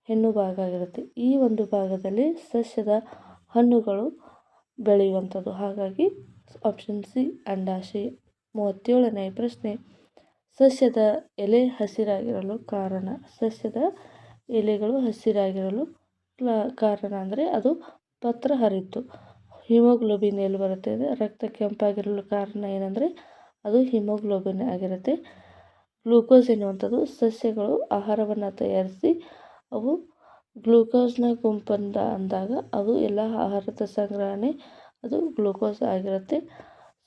ಹೆಣ್ಣು ಭಾಗ ಆಗಿರುತ್ತೆ. ಈ ಒಂದು ಭಾಗದಲ್ಲಿ ಸಸ್ಯದ ಹಣ್ಣುಗಳು ಬೆಳೆಯುವಂಥದ್ದು. ಹಾಗಾಗಿ ಆಪ್ಷನ್ ಸಿ ಅಂಡಾಶಯ. 37ನೇ ಪ್ರಶ್ನೆ, ಸಸ್ಯದ ಎಲೆ ಹಸಿರಾಗಿರಲು ಕಾರಣ. ಸಸ್ಯದ ಎಲೆಗಳು ಹಸಿರಾಗಿರಲು ಕಾರಣ ಅಂದರೆ ಅದು ಪತ್ರ ಹರಿತು. ಹಿಮೋಗ್ಲೋಬಿನ್ ಎಲ್ಲಿ ಬರುತ್ತೆ ಅಂದರೆ ರಕ್ತ ಕೆಂಪಾಗಿರಲು ಕಾರಣ ಏನಂದರೆ ಅದು ಹಿಮೋಗ್ಲೋಬಿನ್ ಆಗಿರುತ್ತೆ. ಗ್ಲೂಕೋಸ್ ಎನ್ನುವಂಥದ್ದು ಸಸ್ಯಗಳು ಆಹಾರವನ್ನು ತಯಾರಿಸಿ ಅವು ಗ್ಲೂಕೋಸ್ನ ಗುಂಪಂದ ಅಂದಾಗ ಅದು ಎಲ್ಲ ಆಹಾರದ ಸಂಗ್ರಹಣೆ ಅದು ಗ್ಲೂಕೋಸ್ ಆಗಿರುತ್ತೆ.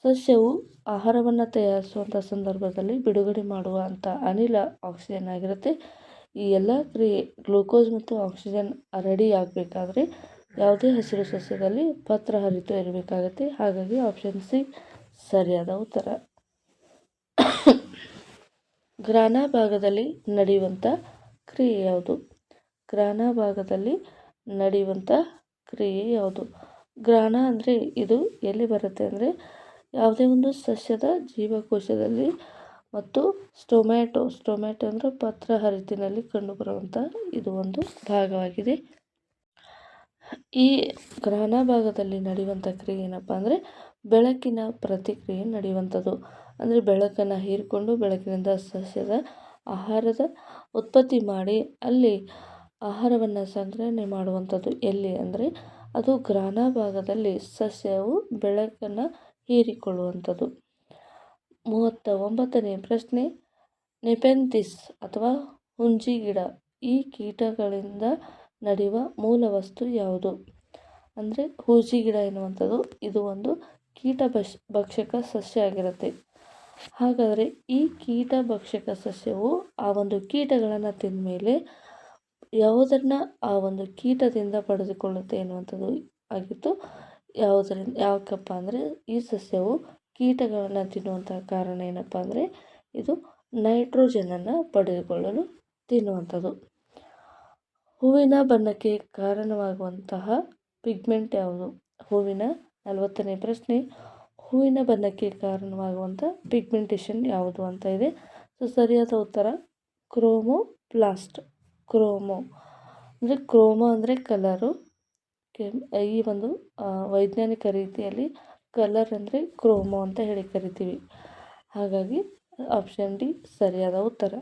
ಸಸ್ಯವು ಆಹಾರವನ್ನು ತಯಾರಿಸುವಂಥ ಸಂದರ್ಭದಲ್ಲಿ ಬಿಡುಗಡೆ ಮಾಡುವಂಥ ಅನಿಲ ಆಕ್ಸಿಜನ್ ಆಗಿರುತ್ತೆ. ಈ ಎಲ್ಲ ಕ್ರಿಯೆ ಗ್ಲೂಕೋಸ್ ಮತ್ತು ಆಕ್ಸಿಜನ್ ರೆಡಿ ಆಗಬೇಕಾದ್ರೆ ಯಾವುದೇ ಹಸಿರು ಸಸ್ಯದಲ್ಲಿ ಪತ್ರ ಹರಿತು ಇರಬೇಕಾಗುತ್ತೆ. ಹಾಗಾಗಿ ಆಪ್ಷನ್ ಸಿ ಸರಿಯಾದ ಉತ್ತರ. ಗ್ರಾನ ಭಾಗದಲ್ಲಿ ನಡೆಯುವಂಥ ಕ್ರಿಯೆ ಯಾವುದು? ಗ್ರಾನ ಭಾಗದಲ್ಲಿ ನಡೆಯುವಂಥ ಕ್ರಿಯೆ ಯಾವುದು? ಗ್ರಾನ ಅಂದರೆ ಇದು ಎಲ್ಲಿ ಬರುತ್ತೆ ಅಂದರೆ ಯಾವುದೇ ಒಂದು ಸಸ್ಯದ ಜೀವಕೋಶದಲ್ಲಿ ಮತ್ತು ಸ್ಟೊಮ್ಯಾಟೊ ಅಂದರೆ ಪತ್ರ ಹರಿತಿನಲ್ಲಿ ಕಂಡುಬರುವಂಥ ಇದು ಒಂದು ಭಾಗವಾಗಿದೆ. ಈ ಗ್ರಾನ ಭಾಗದಲ್ಲಿ ನಡೆಯುವಂಥ ಕ್ರಿಯೆ ಏನಪ್ಪ ಅಂದರೆ ಬೆಳಕಿನ ಪ್ರತಿಕ್ರಿಯೆ ನಡೆಯುವಂಥದ್ದು. ಅಂದರೆ ಬೆಳಕನ್ನು ಹೀರಿಕೊಂಡು ಬೆಳಕಿನಿಂದ ಸಸ್ಯದ ಆಹಾರದ ಉತ್ಪತ್ತಿ ಮಾಡಿ ಅಲ್ಲಿ ಆಹಾರವನ್ನು ಸಂಗ್ರಹಣೆ ಮಾಡುವಂಥದ್ದು. ಎಲ್ಲಿ ಅಂದರೆ ಅದು ಗ್ರಾನ ಭಾಗದಲ್ಲಿ ಸಸ್ಯವು ಬೆಳಕನ್ನು ಹೀರಿಕೊಳ್ಳುವಂಥದ್ದು. 39ನೇ ಪ್ರಶ್ನೆ, ನೆಪೆಂಥಿಸ್ ಅಥವಾ ಹುಂಜಿ ಗಿಡ ಈ ಕೀಟಗಳಿಂದ ನಡೆಯುವ ಮೂಲ ವಸ್ತು ಯಾವುದು? ಅಂದರೆ ಹೂಜಿ ಗಿಡ ಎನ್ನುವಂಥದ್ದು ಇದು ಒಂದು ಕೀಟ ಭಕ್ಷಕ ಸಸ್ಯ ಆಗಿರುತ್ತೆ. ಹಾಗಾದರೆ ಈ ಕೀಟ ಭಕ್ಷಕ ಸಸ್ಯವು ಆ ಒಂದು ಕೀಟಗಳನ್ನು ತಿಂದ ಮೇಲೆ ಯಾವುದನ್ನು ಆ ಒಂದು ಕೀಟದಿಂದ ಪಡೆದುಕೊಳ್ಳುತ್ತೆ ಎನ್ನುವಂಥದ್ದು ಆಗಿತ್ತು. ಯಾಕಪ್ಪ ಅಂದರೆ ಈ ಸಸ್ಯವು ಕೀಟಗಳನ್ನು ತಿನ್ನುವಂಥ ಕಾರಣ ಏನಪ್ಪ ಅಂದರೆ ಇದು ನೈಟ್ರೋಜನನ್ನು ಪಡೆದುಕೊಳ್ಳಲು ತಿನ್ನುವಂಥದ್ದು. ಹೂವಿನ ಬಣ್ಣಕ್ಕೆ ಕಾರಣವಾಗುವಂತಹ ಪಿಗ್ಮೆಂಟ್ ಯಾವುದು? 40ನೇ ಪ್ರಶ್ನೆ, ಹೂವಿನ ಬಣ್ಣಕ್ಕೆ ಕಾರಣವಾಗುವಂಥ ಪಿಗ್ಮೆಂಟೇಷನ್ ಯಾವುದು ಅಂತ ಇದೆ. ಸರಿಯಾದ ಉತ್ತರ ಕ್ರೋಮೋಪ್ಲಾಸ್ಟ್. ಅಂದರೆ ಕ್ರೋಮೋ ಅಂದರೆ ಕಲರು. ಈ ಒಂದು ವೈಜ್ಞಾನಿಕ ರೀತಿಯಲ್ಲಿ ಕಲರ್ ಅಂದರೆ ಕ್ರೋಮೋ ಅಂತ ಹೇಳಿ ಕರಿತೀವಿ. ಹಾಗಾಗಿ ಆಪ್ಷನ್ ಡಿ ಸರಿಯಾದ ಉತ್ತರ.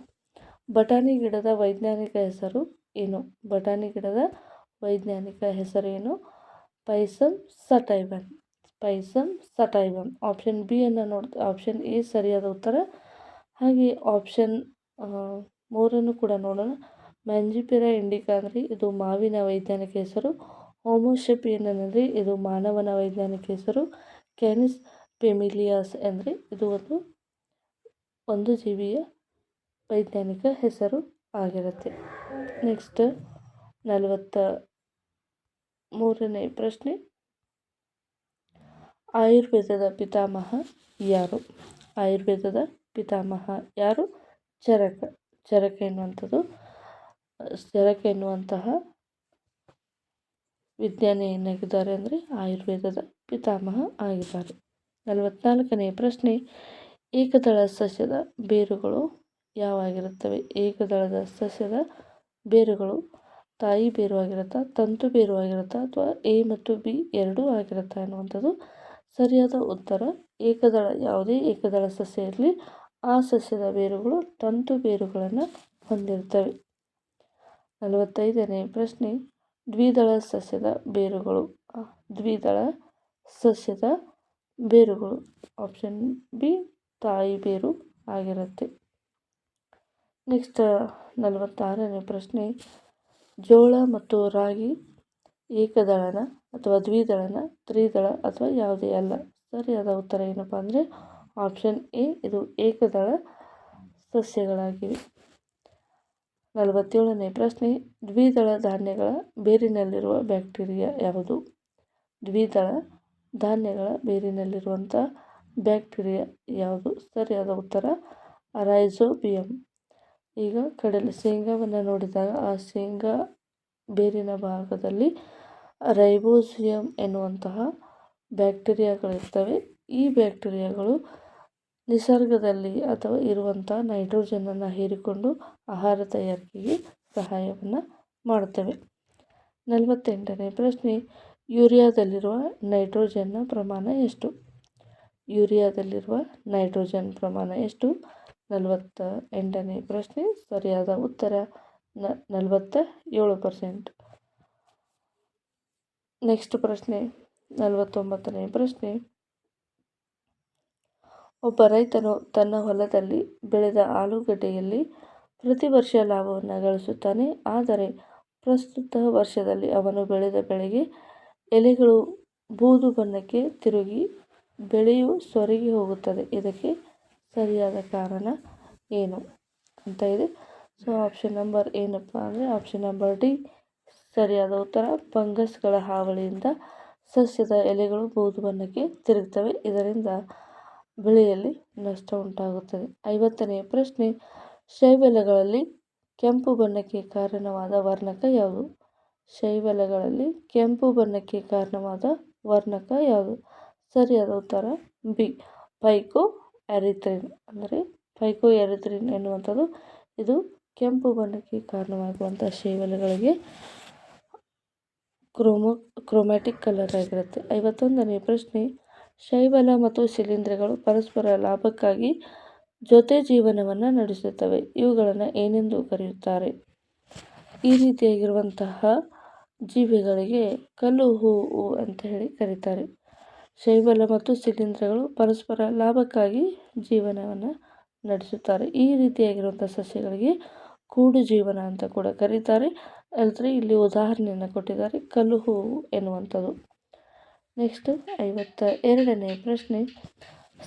ಬಟಾಣಿ ಗಿಡದ ವೈಜ್ಞಾನಿಕ ಹೆಸರು ಏನು? ಬಟಾಣಿ ಗಿಡದ ವೈಜ್ಞಾನಿಕ ಹೆಸರು ಏನು? ಪೈಸಮ್ ಸಟೈವಮ್. ಆಪ್ಷನ್ ಬಿ ಅನ್ನು ಆಪ್ಷನ್ ಎ ಸರಿಯಾದ ಉತ್ತರ. ಹಾಗೆ ಆಪ್ಷನ್ 3 ಕೂಡ ನೋಡೋಣ. ಮ್ಯಾಂಜಿಫೆರಾ ಇಂಡಿಕಾ ಅಂದರೆ ಇದು ಮಾವಿನ ವೈಜ್ಞಾನಿಕ ಹೆಸರು. ಹೋಮೋಸೆಪಿಯನ್ ಅಂದರೆ ಇದು ಮಾನವನ ವೈಜ್ಞಾನಿಕ ಹೆಸರು. ಕ್ಯಾನಿಸ್ ಫೆಮಿಲಿಯಾಸ್ ಅಂದರೆ ಇದು ಒಂದು ಜೀವಿಯ ವೈಜ್ಞಾನಿಕ ಹೆಸರು ಆಗಿರುತ್ತೆ. ನೆಕ್ಸ್ಟ್ 43ನೇ ಪ್ರಶ್ನೆ, ಆಯುರ್ವೇದದ ಪಿತಾಮಹ ಯಾರು? ಆಯುರ್ವೇದದ ಪಿತಾಮಹ ಯಾರು? ಚರಕ ಎನ್ನುವಂತಹ ವಿಜ್ಞಾನಿ ಏನಾಗಿದ್ದಾರೆ ಅಂದರೆ ಆಯುರ್ವೇದದ ಪಿತಾಮಹ ಆಗಿದ್ದಾರೆ. 44ನೇ ಪ್ರಶ್ನೆ, ಏಕದಳ ಸಸ್ಯದ ಬೇರುಗಳು ಯಾವಾಗಿರುತ್ತವೆ? ಏಕದಳದ ಸಸ್ಯದ ಬೇರುಗಳು ತಾಯಿ ಬೇರು ಆಗಿರುತ್ತಾ, ತಂತು ಬೇರು ಆಗಿರುತ್ತಾ, ಅಥವಾ ಎ ಮತ್ತು ಬಿ ಎರಡೂ ಆಗಿರುತ್ತಾ ಅನ್ನುವಂಥದ್ದು ಸರಿಯಾದ ಉತ್ತರ. ಯಾವುದೇ ಏಕದಳ ಸಸ್ಯ ಇರಲಿ ಆ ಸಸ್ಯದ ಬೇರುಗಳು ತಂತು ಬೇರುಗಳನ್ನು ಹೊಂದಿರ್ತವೆ. 45ನೇ ಪ್ರಶ್ನೆ, ದ್ವಿದಳ ಸಸ್ಯದ ಬೇರುಗಳು ಆಪ್ಷನ್ ಬಿ ತಾಯಿ ಬೇರು ಆಗಿರುತ್ತೆ. ನೆಕ್ಸ್ಟ್ 46ನೇ ಪ್ರಶ್ನೆ, ಜೋಳ ಮತ್ತು ರಾಗಿ ಏಕದಳನ ಅಥವಾ ದ್ವಿದಳನ, ತ್ರಿದಳ ಅಥವಾ ಯಾವುದೇ ಅಲ್ಲ? ಸರಿಯಾದ ಉತ್ತರ ಏನಪ್ಪ ಅಂದರೆ ಆಪ್ಷನ್ ಎ ಇದು ಏಕದಳ ಸಸ್ಯಗಳಾಗಿವೆ. 47ನೇ ಪ್ರಶ್ನೆ, ದ್ವಿದಳ ಧಾನ್ಯಗಳ ಬೇರಿನಲ್ಲಿರುವ ಬ್ಯಾಕ್ಟೀರಿಯಾ ಯಾವುದು? ದ್ವಿದಳ ಧಾನ್ಯಗಳ ಬೇರಿನಲ್ಲಿರುವಂಥ ಬ್ಯಾಕ್ಟೀರಿಯಾ ಯಾವುದು? ಸರಿಯಾದ ಉತ್ತರ ರೈಜೋಬಿಯಂ. ಈಗ ಶೇಂಗಾವನ್ನು ನೋಡಿದಾಗ ಆ ಶೇಂಗಾ ಬೇರಿನ ಭಾಗದಲ್ಲಿ ರೈಬೋಸಿಯಂ ಎನ್ನುವಂತಹ ಬ್ಯಾಕ್ಟೀರಿಯಾಗಳಿರ್ತವೆ. ಈ ಬ್ಯಾಕ್ಟೀರಿಯಾಗಳು ನಿಸರ್ಗದಲ್ಲಿ ಅಥವಾ ಇರುವಂಥ ನೈಟ್ರೋಜನನ್ನು ಹೀರಿಕೊಂಡು ಆಹಾರ ತಯಾರಿಕೆಗೆ ಸಹಾಯವನ್ನು ಮಾಡುತ್ತವೆ. 48ನೇ ಪ್ರಶ್ನೆ, ಯೂರಿಯಾದಲ್ಲಿರುವ ನೈಟ್ರೋಜನ್ನ ಪ್ರಮಾಣ ಎಷ್ಟು? ಯೂರಿಯಾದಲ್ಲಿರುವ ನೈಟ್ರೋಜನ್ ಪ್ರಮಾಣ ಎಷ್ಟು? 48ನೇ ಪ್ರಶ್ನೆ ಸರಿಯಾದ ಉತ್ತರ 47%. ನೆಕ್ಸ್ಟ್ ಪ್ರಶ್ನೆ 49ನೇ ಪ್ರಶ್ನೆ, ಒಬ್ಬ ರೈತನು ತನ್ನ ಹೊಲದಲ್ಲಿ ಬೆಳೆದ ಆಲೂಗಡ್ಡೆಯಲ್ಲಿ ಪ್ರತಿ ವರ್ಷ ಲಾಭವನ್ನು ಗಳಿಸುತ್ತಾನೆ. ಆದರೆ ಪ್ರಸ್ತುತ ವರ್ಷದಲ್ಲಿ ಅವನು ಬೆಳೆದ ಬೆಳೆಗೆ ಎಲೆಗಳು ಬೂದು ಬಣ್ಣಕ್ಕೆ ತಿರುಗಿ ಬೆಳೆಯು ಸೊರಗಿ ಹೋಗುತ್ತದೆ. ಇದಕ್ಕೆ ಸರಿಯಾದ ಕಾರಣ ಏನು ಅಂತ ಇದೆ. ಸೊ ಆಪ್ಷನ್ ನಂಬರ್ ಏನಪ್ಪ ಅಂದರೆ ಆಪ್ಷನ್ ನಂಬರ್ ಡಿ ಸರಿಯಾದ ಉತ್ತರ. ಫಂಗಸ್ಗಳ ಹಾವಳಿಯಿಂದ ಸಸ್ಯದ ಎಲೆಗಳು ಬೂದು ಬಣ್ಣಕ್ಕೆ ತಿರುಗುತ್ತವೆ. ಇದರಿಂದ ಬೆಳೆಯಲ್ಲಿ ನಷ್ಟ ಉಂಟಾಗುತ್ತದೆ. 50ನೇ ಪ್ರಶ್ನೆ, ಶೈವಲಗಳಲ್ಲಿ ಕೆಂಪು ಬಣ್ಣಕ್ಕೆ ಕಾರಣವಾದ ವರ್ಣಕ ಯಾವುದು? ಶೈವಲಗಳಲ್ಲಿ ಕೆಂಪು ಬಣ್ಣಕ್ಕೆ ಕಾರಣವಾದ ವರ್ಣಕ ಯಾವುದು? ಸರಿಯಾದ ಉತ್ತರ ಬಿ ಫೈಕೋ ಎರಿಥ್ರಿನ್. ಅಂದರೆ ಫೈಕೋ ಎರಿಥ್ರಿನ್ ಎನ್ನುವಂಥದ್ದು ಇದು ಕೆಂಪು ಬಣ್ಣಕ್ಕೆ ಕಾರಣವಾಗುವಂಥ ಶೈವಲಗಳಿಗೆ ಕ್ರೋಮ್ಯಾಟಿಕ್ ಕಲರ್ ಆಗಿರುತ್ತೆ. 51ನೇ ಪ್ರಶ್ನೆ, ಶೈವಲ ಮತ್ತು ಶಿಲೀಂಧ್ರಗಳು ಪರಸ್ಪರ ಲಾಭಕ್ಕಾಗಿ ಜೊತೆ ಜೀವನವನ್ನು ನಡೆಸುತ್ತವೆ. ಇವುಗಳನ್ನು ಏನೆಂದು ಕರೆಯುತ್ತಾರೆ? ಈ ರೀತಿಯಾಗಿರುವಂತಹ ಜೀವಿಗಳಿಗೆ ಕಲ್ಲು ಹೂವು ಅಂತ ಹೇಳಿ ಕರೀತಾರೆ. ಶೈವಲ ಮತ್ತು ಶಿಲೀಂಧ್ರಗಳು ಪರಸ್ಪರ ಲಾಭಕ್ಕಾಗಿ ಜೀವನವನ್ನು ನಡೆಸುತ್ತಾರೆ. ಈ ರೀತಿಯಾಗಿರುವಂಥ ಸಸ್ಯಗಳಿಗೆ ಕೂಡು ಜೀವನ ಅಂತ ಕೂಡ ಕರೀತಾರೆ. ಅಲ್ಲದೆ ಇಲ್ಲಿ ಉದಾಹರಣೆಯನ್ನು ಕೊಟ್ಟಿದ್ದಾರೆ, ಕಲ್ಲು ಹೂವು ಎನ್ನುವಂಥದ್ದು. ನೆಕ್ಸ್ಟ್ 52ನೇ ಪ್ರಶ್ನೆ,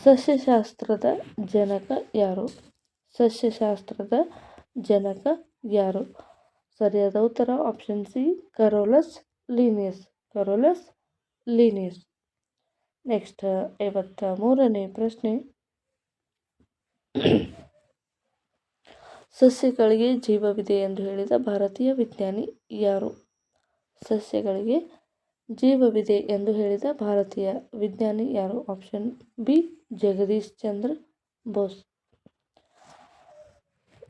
ಸಸ್ಯಶಾಸ್ತ್ರದ ಜನಕ ಯಾರು? ಸಸ್ಯಶಾಸ್ತ್ರದ ಜನಕ ಯಾರು? ಸರಿಯಾದ ಉತ್ತರ option C Carolus Linnaeus. Carolus Linnaeus. Next 53ನೇ ಪ್ರಶ್ನೆ, ಸಸ್ಯಗಳಿಗೆ ಜೀವವಿದೆ ಎಂದು ಹೇಳಿದ ಭಾರತೀಯ ವಿಜ್ಞಾನಿ ಯಾರು? ಸಸ್ಯಗಳಿಗೆ ಜೀವವಿದೆ ಎಂದು ಹೇಳಿದ ಭಾರತೀಯ ವಿಜ್ಞಾನಿ ಯಾರು? Option B Jagadish Chandra Bose.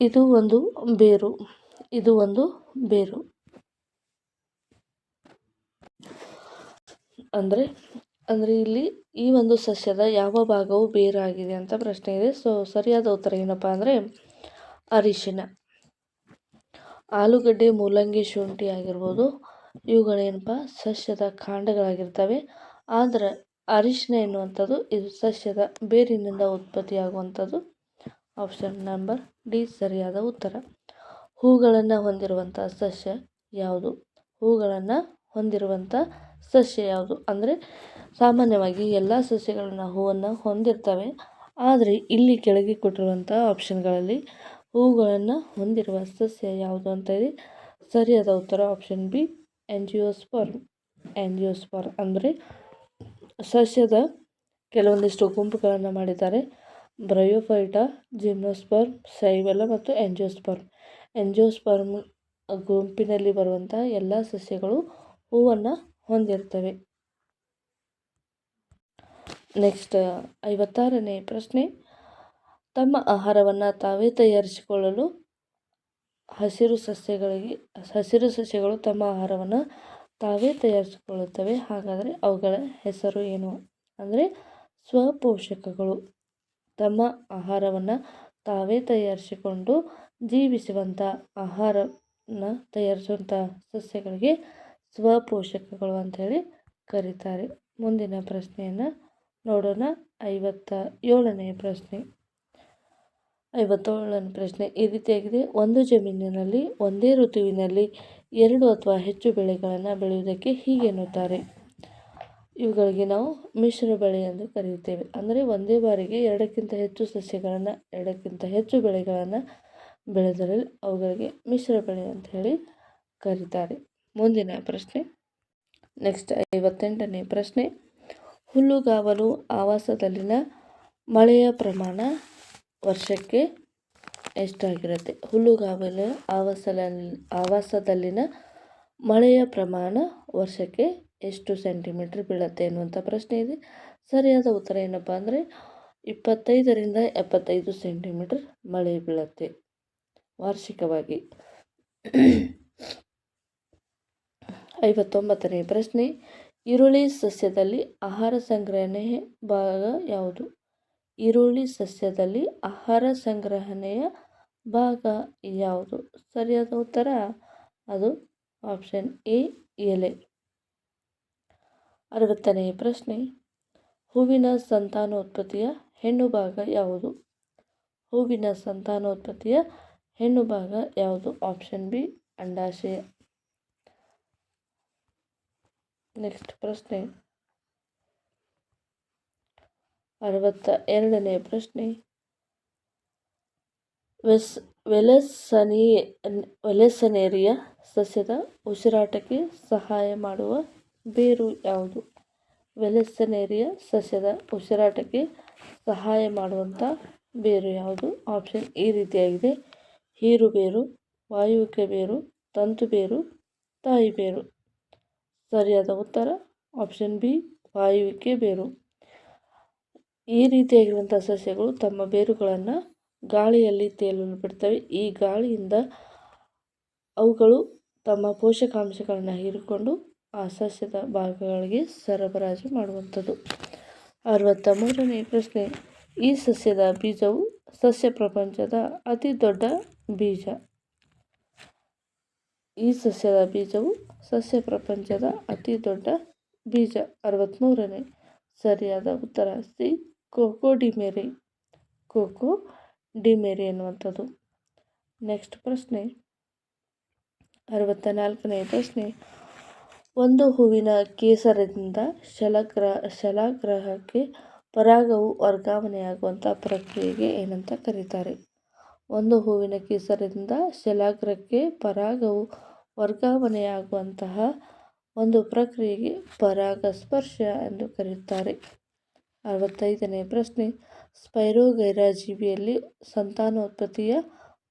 ಇದು ಒಂದು ಬೇರು. ಅಂದರೆ ಇಲ್ಲಿ ಈ ಒಂದು ಸಸ್ಯದ ಯಾವ ಭಾಗವು ಬೇರಾಗಿದೆ ಅಂತ ಪ್ರಶ್ನೆ ಇದೆ. ಸೊ ಸರಿಯಾದ ಉತ್ತರ ಏನಪ್ಪ ಅಂದರೆ ಅರಿಶಿನ. ಆಲೂಗಡ್ಡೆ, ಮೂಲಂಗಿ, ಶುಂಠಿ ಆಗಿರ್ಬೋದು, ಇವುಗಳೇನಪ್ಪ ಸಸ್ಯದ ಕಾಂಡಗಳಾಗಿರ್ತವೆ. ಆದರೆ ಅರಿಶಿನ ಎನ್ನುವಂಥದ್ದು ಇದು ಸಸ್ಯದ ಬೇರಿನಿಂದ ಉತ್ಪತ್ತಿಯಾಗುವಂಥದ್ದು. ಆಪ್ಷನ್ ನಂಬರ್ ಡಿ ಸರಿಯಾದ ಉತ್ತರ. ಹೂಗಳನ್ನು ಹೊಂದಿರುವಂಥ ಸಸ್ಯ ಯಾವುದು? ಹೂಗಳನ್ನು ಹೊಂದಿರುವಂಥ ಸಸ್ಯ ಯಾವುದು? ಅಂದರೆ ಸಾಮಾನ್ಯವಾಗಿ ಎಲ್ಲ ಸಸ್ಯಗಳನ್ನ ಹೂವನ್ನು ಹೊಂದಿರ್ತವೆ. ಆದರೆ ಇಲ್ಲಿ ಕೆಳಗೆ ಕೊಟ್ಟಿರುವಂಥ ಆಪ್ಷನ್ಗಳಲ್ಲಿ ಹೂಗಳನ್ನು ಹೊಂದಿರುವ ಸಸ್ಯ ಯಾವುದು ಅಂತ ಇದೆ. ಸರಿಯಾದ ಉತ್ತರ ಆಪ್ಷನ್ ಬಿ ಆಂಜಿಯೋಸ್ಪರ್ಮ್. ಆಂಜಿಯೋಸ್ಪರ್ಮ್ ಅಂದರೆ ಸಸ್ಯದ ಕೆಲವೊಂದಿಷ್ಟು ಗುಂಪುಗಳನ್ನು ಮಾಡಿದ್ದಾರೆ. ಬ್ರಯೋಫೈಟಾ, ಜಿಮ್ನೋಸ್ಪರ್ಮ್, ಶೈವಲ ಮತ್ತು ಆಂಜಿಯೋಸ್ಪರ್ಮ್. ಆಂಜಿಯೋಸ್ಪರ್ಮ್ ಗುಂಪಿನಲ್ಲಿ ಬರುವಂಥ ಎಲ್ಲ ಸಸ್ಯಗಳು ಹೂವನ್ನು ಹೊಂದಿರ್ತವೆ. ನೆಕ್ಸ್ಟ್ 56ನೇ ಪ್ರಶ್ನೆ, ತಮ್ಮ ಆಹಾರವನ್ನು ತಾವೇ ತಯಾರಿಸಿಕೊಳ್ಳಲು ಹಸಿರು ಸಸ್ಯಗಳು ತಮ್ಮ ಆಹಾರವನ್ನು ತಾವೇ ತಯಾರಿಸಿಕೊಳ್ಳುತ್ತವೆ. ಹಾಗಾದರೆ ಅವುಗಳ ಹೆಸರು ಏನು? ಅಂದರೆ ಸ್ವಪೋಷಕಗಳು. ತಮ್ಮ ಆಹಾರವನ್ನು ತಾವೇ ತಯಾರಿಸಿಕೊಂಡು ಜೀವಿಸುವಂಥ ಆಹಾರವನ್ನು ತಯಾರಿಸುವಂಥ ಸಸ್ಯಗಳಿಗೆ ಸ್ವಪೋಷಕಗಳು ಅಂಥೇಳಿ ಕರೀತಾರೆ. ಮುಂದಿನ ಪ್ರಶ್ನೆಯನ್ನು ನೋಡೋಣ. 57ನೇ ಪ್ರಶ್ನೆ. 57ನೇ ಪ್ರಶ್ನೆ ಈ ರೀತಿಯಾಗಿದೆ. ಒಂದು ಜಮೀನಿನಲ್ಲಿ ಒಂದೇ ಋತುವಿನಲ್ಲಿ 2 ಅಥವಾ ಹೆಚ್ಚು ಬೆಳೆಗಳನ್ನು ಬೆಳೆಯುವುದಕ್ಕೆ ಹೀಗೆನ್ನುತ್ತಾರೆ. ಇವುಗಳಿಗೆ ನಾವು ಮಿಶ್ರ ಬೆಳೆ ಎಂದು ಕರೆಯುತ್ತೇವೆ. ಅಂದರೆ ಒಂದೇ ಬಾರಿಗೆ 2ಕ್ಕಿಂತ ಹೆಚ್ಚು ಸಸ್ಯಗಳನ್ನು 2ಕ್ಕಿಂತ ಹೆಚ್ಚು ಬೆಳೆಗಳನ್ನು ಬೆಳೆದರೆ ಅವುಗಳಿಗೆ ಮಿಶ್ರ ಬೆಳೆ ಅಂತ ಹೇಳಿ ಕರೀತಾರೆ. ಮುಂದಿನ ಪ್ರಶ್ನೆ, ನೆಕ್ಸ್ಟ್ 58ನೇ ಪ್ರಶ್ನೆ, ಹುಲ್ಲುಗಾವಲು ಆವಾಸದಲ್ಲಿನ ಮಳೆಯ ಪ್ರಮಾಣ ವರ್ಷಕ್ಕೆ ಎಷ್ಟಾಗಿರುತ್ತೆ? ಹುಲ್ಲುಗಾವಲು ಆವಾಸದಲ್ಲಿನ ಮಳೆಯ ಪ್ರಮಾಣ ವರ್ಷಕ್ಕೆ ಎಷ್ಟು ಸೆಂಟಿಮೀಟರ್ ಬೀಳುತ್ತೆ ಎನ್ನುವಂಥ ಪ್ರಶ್ನೆ ಇದೆ. ಸರಿಯಾದ ಉತ್ತರ ಏನಪ್ಪ ಅಂದರೆ 25ರಿಂದ 75 ಸೆಂಟಿಮೀಟರ್ ಮಳೆ ಬೀಳುತ್ತೆ ವಾರ್ಷಿಕವಾಗಿ. 59ನೇ ಪ್ರಶ್ನೆ, ಈರುಳ್ಳಿ ಸಸ್ಯದಲ್ಲಿ ಆಹಾರ ಸಂಗ್ರಹಣೆಯ ಭಾಗ ಯಾವುದು? ಈರುಳ್ಳಿ ಸಸ್ಯದಲ್ಲಿ ಆಹಾರ ಸಂಗ್ರಹಣೆಯ ಭಾಗ ಯಾವುದು? ಸರಿಯಾದ ಉತ್ತರ ಅದು ಆಪ್ಷನ್ ಎ, ಎಲೆ. 60ನೇ ಪ್ರಶ್ನೆ, ಹೂವಿನ ಸಂತಾನೋತ್ಪತ್ತಿಯ ಹೆಣ್ಣು ಭಾಗ ಯಾವುದು? ಹೂವಿನ ಸಂತಾನೋತ್ಪತ್ತಿಯ ಹೆಣ್ಣು ಭಾಗ ಯಾವುದು? Option B, ಅಂಡಾಶಯ. ನೆಕ್ಸ್ಟ್ ಪ್ರಶ್ನೆ, 62ನೇ ಪ್ರಶ್ನೆ, ವೆಲಸನೇರಿಯ ಸಸ್ಯದ ಉಸಿರಾಟಕ್ಕೆ ಸಹಾಯ ಮಾಡುವ ಬೇರು ಯಾವುದು? ವೆಲಸನೇರಿಯ ಸಸ್ಯದ ಉಸಿರಾಟಕ್ಕೆ ಸಹಾಯ ಮಾಡುವಂಥ ಬೇರು ಯಾವುದು? ಆಪ್ಷನ್ ಈ ರೀತಿಯಾಗಿದೆ: ಹೀರು ಬೇರು, ವಾಯುವಿಕೆ ಬೇರು, ತಂತು ಬೇರು, ತಾಯಿ ಬೇರು. ಸರಿಯಾದ ಉತ್ತರ ಆಪ್ಷನ್ ಬಿ, ವಾಯುವಿಕೆ ಬೇರು. ಈ ರೀತಿಯಾಗಿರುವಂಥ ಸಸ್ಯಗಳು ತಮ್ಮ ಬೇರುಗಳನ್ನು ಗಾಳಿಯಲ್ಲಿ ತೇಲಲು ಬಿಡ್ತವೆ. ಈ ಗಾಳಿಯಿಂದ ಅವುಗಳು ತಮ್ಮ ಪೋಷಕಾಂಶಗಳನ್ನು ಹೀರಿಕೊಂಡು ಆ ಸಸ್ಯದ ಭಾಗಗಳಿಗೆ ಸರಬರಾಜು ಮಾಡುವಂಥದ್ದು. 63ನೇ ಪ್ರಶ್ನೆ, ಈ ಸಸ್ಯದ ಬೀಜವು ಸಸ್ಯ ಪ್ರಪಂಚದ ಅತಿ ದೊಡ್ಡ ಬೀಜ. ಈ ಸಸ್ಯದ ಬೀಜವು ಸಸ್ಯ ಪ್ರಪಂಚದ ಅತಿ ದೊಡ್ಡ ಬೀಜ. 63ನೇ ಸರಿಯಾದ ಉತ್ತರ ಸಿ, ಕೋಕೋ ಡಿಮೆರಿ. ಕೋಕೋ ಡಿಮೆರಿ ಎನ್ನುವಂಥದ್ದು. ನೆಕ್ಸ್ಟ್ ಪ್ರಶ್ನೆ, 64ನೇ ಪ್ರಶ್ನೆ, ಒಂದು ಹೂವಿನ ಕೇಸರದಿಂದ ಶಲಾಗ್ರಾಹಕ್ಕೆ ಪರಾಗವು ವರ್ಗಾವಣೆಯಾಗುವಂಥ ಪ್ರಕ್ರಿಯೆಗೆ ಏನಂತ ಕರೀತಾರೆ? ಒಂದು ಹೂವಿನ ಕೇಸರದಿಂದ ಶಲಾಗ್ರಕ್ಕೆ ಪರಾಗವು ವರ್ಗಾವಣೆಯಾಗುವಂತಹ ಒಂದು ಪ್ರಕ್ರಿಯೆಗೆ ಪರಾಗಸ್ಪರ್ಶ ಎಂದು ಕರೆಯುತ್ತಾರೆ. 65ನೇ ಪ್ರಶ್ನೆ, ಸ್ಪೈರೋಗೈರಾ ಜೀವಿಯಲ್ಲಿ ಸಂತಾನೋತ್ಪತ್ತಿಯ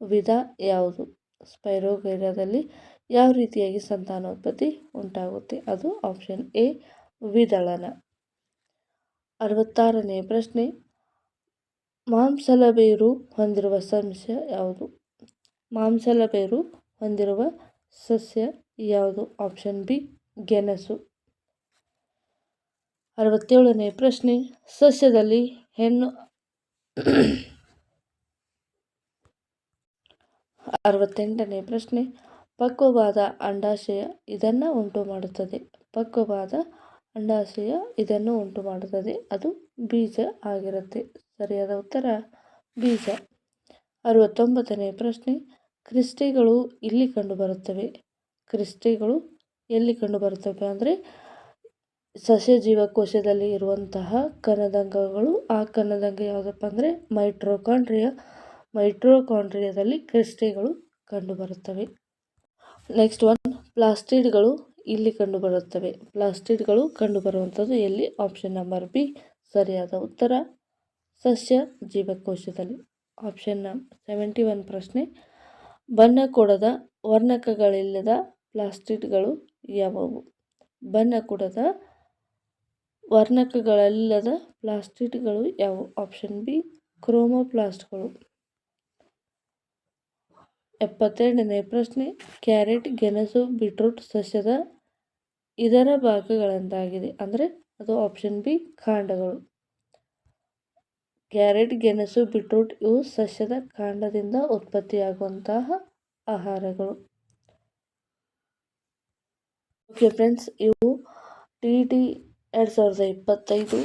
ವಿಧ ಯಾವುದು? ಸ್ಪೈರೋಗೈರಾದಲ್ಲಿ ಯಾವ ರೀತಿಯಾಗಿ ಸಂತಾನೋತ್ಪತ್ತಿ ಉಂಟಾಗುತ್ತೆ? ಅದು ಆಪ್ಷನ್ ಎ, ವಿದಳನ. 66ನೇ ಪ್ರಶ್ನೆ, ಮಾಂಸಲಬೇರು ಹೊಂದಿರುವ ಸಸ್ಯ ಯಾವುದು? ಮಾಂಸಲಬೇರು ಹೊಂದಿರುವ ಸಸ್ಯ ಯಾವುದು? ಆಪ್ಷನ್ ಬಿ, ಗೆಣಸು. 67ನೇ ಪ್ರಶ್ನೆ, ಸಸ್ಯದಲ್ಲಿ ಹೆಣ್ಣು 68ನೇ ಪ್ರಶ್ನೆ, ಪಕ್ವವಾದ ಅಂಡಾಶಯ ಇದನ್ನು ಉಂಟು ಮಾಡುತ್ತದೆ. ಪಕ್ವವಾದ ಅಂಡಾಶಯ ಇದನ್ನು ಉಂಟು ಮಾಡುತ್ತದೆ. ಅದು ಬೀಜ ಆಗಿರುತ್ತೆ. ಸರಿಯಾದ ಉತ್ತರ ಬೀಜ. 69ನೇ ಪ್ರಶ್ನೆ, ಕ್ರಿಸ್ಟಿಗಳು ಇಲ್ಲಿ ಕಂಡುಬರುತ್ತವೆ. ಕ್ರಿಸ್ಟಿಗಳು ಎಲ್ಲಿ ಕಂಡುಬರುತ್ತವೆ ಅಂದರೆ ಸಸ್ಯ ಜೀವಕೋಶದಲ್ಲಿ ಇರುವಂತಹ ಕಣದಂಗಗಳು. ಆ ಕಣದಂಗ ಯಾವುದಪ್ಪ ಅಂದರೆ ಮೈಟ್ರೋಕಾಂಡ್ರಿಯಾದಲ್ಲಿ ಕ್ರಿಸ್ಟಿಗಳು ಕಂಡುಬರುತ್ತವೆ. ನೆಕ್ಸ್ಟ್ ಒನ್, ಪ್ಲಾಸ್ಟಿಡ್ಗಳು ಇಲ್ಲಿ ಕಂಡುಬರುತ್ತವೆ. ಪ್ಲಾಸ್ಟಿಡ್ಗಳು ಕಂಡುಬರುವಂಥದ್ದು ಎಲ್ಲಿ? ಆಪ್ಷನ್ ನಂಬರ್ ಬಿ ಸರಿಯಾದ ಉತ್ತರ, ಸಸ್ಯ ಜೀವಕೋಶದಲ್ಲಿ. ಆಪ್ಷನ್ 71 ಪ್ರಶ್ನೆ, ಬಣ್ಣ ಕೊಡದ ವರ್ಣಕಗಳಿಲ್ಲದ ಪ್ಲಾಸ್ಟಿಡ್ಗಳು ಯಾವುವು? ಬಣ್ಣ ಕೊಡದ ವರ್ಣಕಗಳಿಲ್ಲದ ಪ್ಲಾಸ್ಟಿಡ್ಗಳು ಯಾವುವು? Option B, ಕ್ರೋಮೋಪ್ಲಾಸ್ಟ್ಗಳು. 72ನೇ ಪ್ರಶ್ನೆ, ಕ್ಯಾರೆಟ್, ಗೆಣಸು, ಬೀಟ್ರೂಟ್ ಸಸ್ಯದ ಇದರ ಭಾಗಗಳಾಗಿದೆ ಅಂದರೆ ಅದು ಆಪ್ಷನ್ ಬಿ, ಕಾಂಡಗಳು. ಕ್ಯಾರೆಟ್, ಗೆಣಸು, ಬೀಟ್ರೂಟ್ ಇವು ಸಸ್ಯದ ಕಾಂಡದಿಂದ ಉತ್ಪತ್ತಿಯಾಗುವಂತಹ ಆಹಾರಗಳು. ಓಕೆ ಫ್ರೆಂಡ್ಸ್, ಇವು TET 2025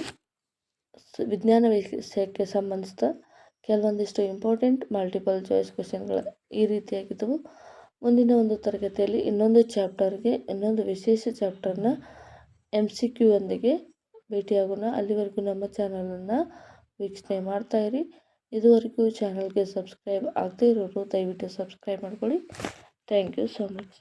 ವಿಜ್ಞಾನ ವಿಷಯಕ್ಕೆ ಸಂಬಂಧಿಸಿದ ಕೆಲವೊಂದಿಷ್ಟು ಇಂಪಾರ್ಟೆಂಟ್ ಮಲ್ಟಿಪಲ್ ಚಾಯ್ಸ್ ಕ್ವೆಶ್ಚನ್ಗಳು ಈ ರೀತಿಯಾಗಿದ್ದವು. ಮುಂದಿನ ಒಂದು ತರಗತಿಯಲ್ಲಿ ಇನ್ನೊಂದು ಚಾಪ್ಟರ್ಗೆ ಇನ್ನೊಂದು ವಿಶೇಷ ಚಾಪ್ಟರ್ನ MCQ ಯೊಂದಿಗೆ ಭೇಟಿಯಾಗೋಣ. ಅಲ್ಲಿವರೆಗೂ ನಮ್ಮ ಚಾನಲನ್ನು ವೀಕ್ಷಣೆ ಮಾಡ್ತಾಯಿರಿ. ಇದುವರೆಗೂ ಚಾನಲ್ಗೆ ಸಬ್ಸ್ಕ್ರೈಬ್ ಆಗದೇ ಇರೋರು ದಯವಿಟ್ಟು ಸಬ್ಸ್ಕ್ರೈಬ್ ಮಾಡ್ಕೊಳ್ಳಿ. Thank you so much.